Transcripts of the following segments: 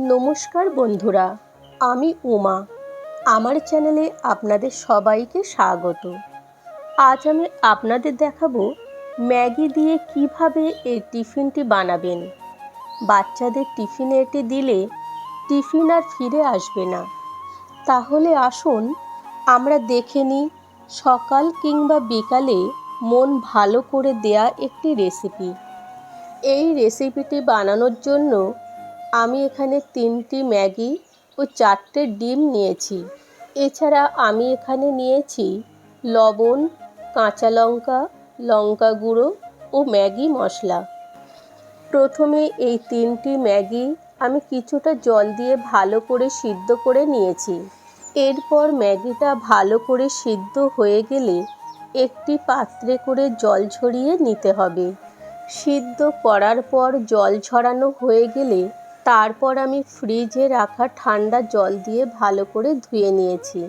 নমস্কার বন্ধুরা, আমি উমা। আমার চ্যানেলে আপনাদের সবাইকে স্বাগত। আজ আমি আপনাদের দেখাবো ম্যাগি দিয়ে কিভাবে এই টিফিনটি বানাবেন। বাচ্চাদের টিফিনে এটি দিলে টিফিন আর ফিরে আসবে না। তাহলে আসুন আমরা দেখে নিই সকাল কিংবা বিকালে মন ভালো করে দেয়া একটি রেসিপি। এই রেসিপিটি বানানোর জন্য আমি এখানে 3টি ম্যাগি ও 4টে ডিম নিয়েছি। এছাড়া আমি এখানে নিয়েছি লবণ, কাঁচা লঙ্কা, লঙ্কা গুঁড়ো ও ম্যাগি মশলা। প্রথমে এই 3টি ম্যাগি আমি কিছুটা জল দিয়ে ভালো করে সিদ্ধ করে নিয়েছি। এরপর ম্যাগিটা ভালো করে সিদ্ধ হয়ে গেলে একটি পাত্রে করে জল ঝরিয়ে নিতে হবে। সিদ্ধ করার পর জল ঝরানো হয়ে গেলে তারপর আমি ফ্রিজে রাখা ঠান্ডা জল দিয়ে ভালো করে ধুয়ে নিয়েছি।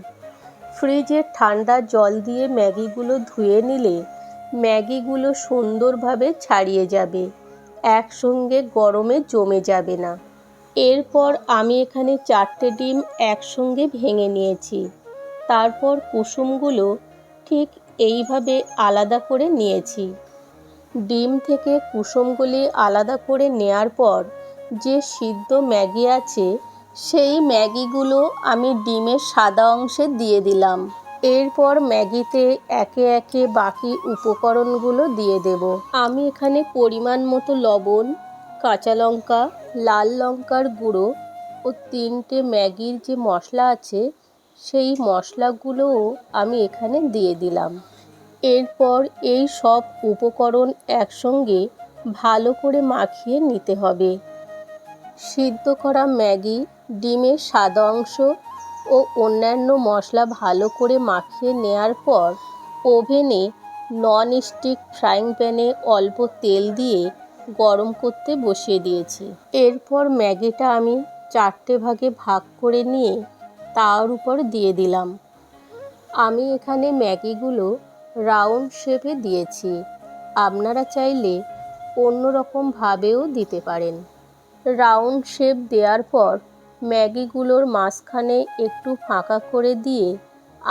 ফ্রিজের ঠান্ডা জল দিয়ে ম্যাগিগুলো ধুয়ে নিলে ম্যাগিগুলো সুন্দরভাবে ছাড়িয়ে যাবে, একসঙ্গে গরমে জমে যাবে না। এরপর আমি এখানে 4টে ডিম একসঙ্গে ভেঙে নিয়েছি। তারপর কুসুমগুলো ঠিক এইভাবে আলাদা করে নিয়েছি। ডিম থেকে কুসুমগুলি আলাদা করে নেয়ার পর যে সিদ্ধ ম্যাগি আছে সেই ম্যাগিগুলো আমি ডিমের সাদা অংশে দিয়ে দিলাম। এরপর ম্যাগিতে একে একে বাকি উপকরণগুলো দিয়ে দেব। আমি এখানে পরিমাণ মতো লবণ, কাঁচা লঙ্কা, লাল লঙ্কার গুঁড়ো ও 3টে ম্যাগির যে মশলা আছে সেই মশলাগুলোও আমি এখানে দিয়ে দিলাম। এরপর এই সব উপকরণ একসঙ্গে ভালো করে মাখিয়ে নিতে হবে। সিদ্ধ করা ম্যাগি, ডিমের সাদা অংশ ও অন্যান্য মশলা ভালো করে মাখিয়ে নেয়ার পর ওভেনে ননস্টিক ফ্রাইং প্যানে অল্প তেল দিয়ে গরম করতে বসিয়ে দিয়েছি। এরপর ম্যাগিটা আমি 4টে ভাগে ভাগ করে নিয়ে তার উপর দিয়ে দিলাম। আমি এখানে ম্যাগিগুলো রাউন্ড শেপে দিয়েছি। আপনারা চাইলে অন্যরকমভাবেও দিতে পারেন। রাউন্ড শেপ দেওয়ার পর ম্যাগিগুলোর মাঝখানে একটু ফাঁকা করে দিয়ে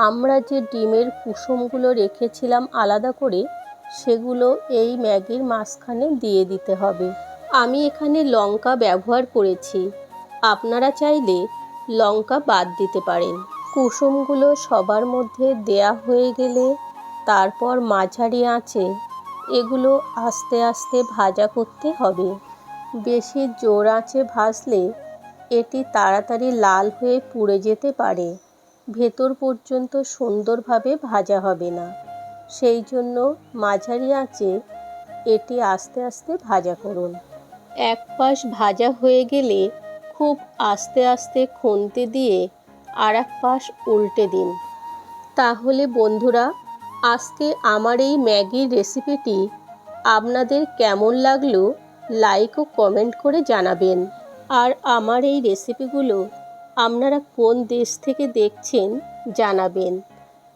আমরা যে ডিমের কুসুমগুলো রেখেছিলাম আলাদা করে সেগুলো এই ম্যাগির মাঝখানে দিয়ে দিতে হবে। আমি এখানে লঙ্কা ব্যবহার করেছি, আপনারা চাইলে লঙ্কা বাদ দিতে পারেন। কুসুমগুলো সবার মধ্যে দেয়া হয়ে গেলে তারপর মাঝারি আঁচে এগুলো আস্তে আস্তে ভাজা করতে হবে। বেশি জোর আঁচে ভাজলে এটি তাড়াতাড়ি লাল হয়ে পুড়ে যেতে পারে, ভেতর পর্যন্ত সুন্দরভাবে ভাজা হবে না। সেই জন্য মাঝারি আঁচে এটি আস্তে আস্তে ভাজা করুন। এক পাশ ভাজা হয়ে গেলে খুব আস্তে আস্তে খুন্তি দিয়ে আর এক পাশ উল্টে দিন। তাহলে বন্ধুরা, আজকে আমার এই ম্যাগির রেসিপিটি আপনাদের কেমন লাগলো লাইক ও কমেন্ট করে জানাবেন। আর আমার এই রেসিপিগুলো আপনারা কোন দেশ থেকে দেখছেন জানাবেন।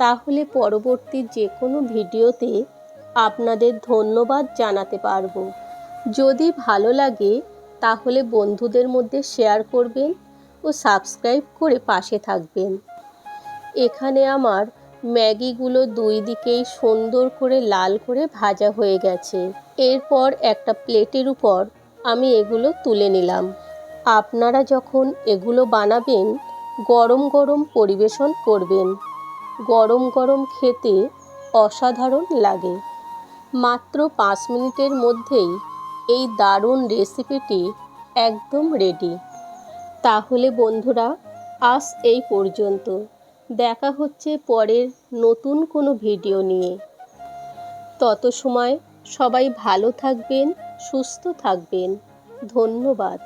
তাহলে পরবর্তী যে কোনো ভিডিওতে আপনাদের ধন্যবাদ জানাতে পারবো। যদি ভালো লাগে তাহলে বন্ধুদের মধ্যে শেয়ার করবেন ও সাবস্ক্রাইব করে পাশে থাকবেন। এখানে আমার ম্যাগিগুলো দুই দিকেই সুন্দর করে লাল করে ভাজা হয়ে গেছে। এরপর একটা প্লেটের উপর আমি এগুলো তুলে নিলাম। আপনারা যখন এগুলো বানাবেন গরম গরম পরিবেশন করবেন। গরম গরম খেতে অসাধারণ লাগে। মাত্র 5 মিনিটের মধ্যেই এই দারুণ রেসিপিটি একদম রেডি। তাহলে বন্ধুরা, আজ এই পর্যন্ত। দেখা হচ্ছে পরের নতুন কোনো ভিডিও নিয়ে। তত সময় সবাই ভালো থাকবেন, সুস্থ থাকবেন। ধন্যবাদ।